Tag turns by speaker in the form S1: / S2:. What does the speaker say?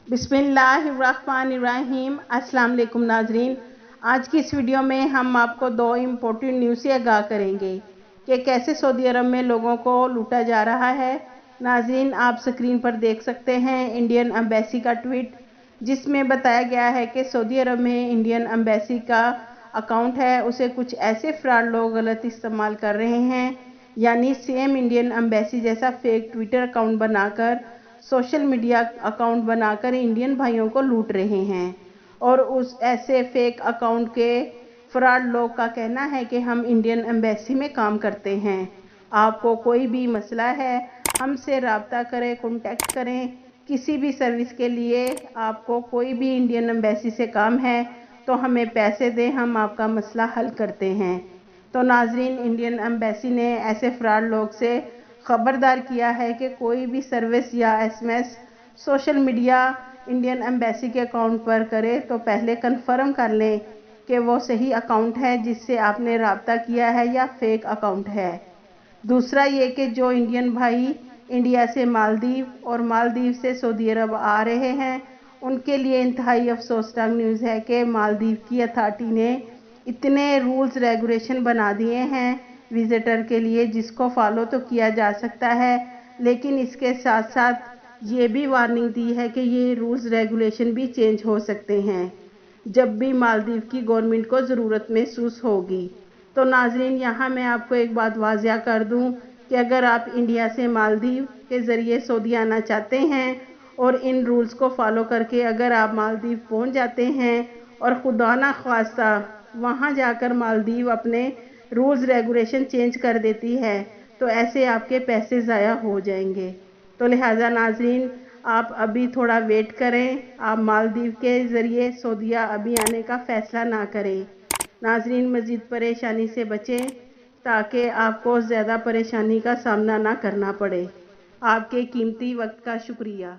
S1: बिस्मिल्लाहिर्रहमानिर्रहीम। अस्सलाम वालेकुम नाजरीन, आज की इस वीडियो में हम आपको दो इम्पोर्टेंट न्यूज़ से आगाह करेंगे कि कैसे सऊदी अरब में लोगों को लूटा जा रहा है। नाजरीन, आप स्क्रीन पर देख सकते हैं इंडियन एम्बेसी का ट्वीट, जिसमें बताया गया है कि सऊदी अरब में इंडियन एम्बेसी का अकाउंट है, उसे कुछ ऐसे फ्रॉड लोग गलत इस्तेमाल कर रहे हैं, यानी सेम इंडियन एम्बेसी जैसा फेक ट्विटर अकाउंट बनाकर, सोशल मीडिया अकाउंट बनाकर इंडियन भाइयों को लूट रहे हैं। और उस ऐसे फेक अकाउंट के फ्रॉड लोग का कहना है कि हम इंडियन एम्बेसी में काम करते हैं, आपको कोई भी मसला है हमसे रब्ता करें, कॉन्टैक्ट करें। किसी भी सर्विस के लिए आपको कोई भी इंडियन एम्बेसी से काम है तो हमें पैसे दें, हम आपका मसला हल करते हैं। तो नाजरीन, इंडियन एम्बेसी ने ऐसे फ्रॉड लोग से खबरदार किया है कि कोई भी सर्विस या SMS social media Indian embassy के अकाउंट पर करे तो पहले कंफर्म कर लें कि वो सही अकाउंट है जिससे आपने रब्ता किया है या फेक अकाउंट है। दूसरा ये कि जो इंडियन भाई इंडिया से मालदीव और मालदीव से सऊदी अरब आ रहे हैं, उनके लिए इंतहाई अफसोसनाक न्यूज़ है कि मालदीव की अथॉरिटी ने इतने रूल्स रेगुलेशन बना दिए हैं विजिटर के लिए, जिसको फॉलो तो किया जा सकता है, लेकिन इसके साथ साथ ये भी वार्निंग दी है कि ये रूल्स रेगुलेशन भी चेंज हो सकते हैं जब भी मालदीव की गवर्नमेंट को ज़रूरत महसूस होगी। तो नाजरीन, यहाँ मैं आपको एक बात वाज़िया कर दूँ कि अगर आप इंडिया से मालदीव के ज़रिए सऊदी आना चाहते हैं और इन रूल्स को फॉलो करके अगर आप मालदीव पहुँच जाते हैं और खुदा ना ख्वास्ता वहाँ जाकर मालदीव अपने रूल्स रेगुलेशन चेंज कर देती है तो ऐसे आपके पैसे ज़ाया हो जाएंगे। तो लिहाजा नाजरीन, आप अभी थोड़ा वेट करें, आप मालदीव के ज़रिए सऊदीया अभी आने का फ़ैसला ना करें। नाजरीन, मज़ीद परेशानी से बचें ताकि आपको ज़्यादा परेशानी का सामना ना करना पड़े। आपके कीमती वक्त का शुक्रिया।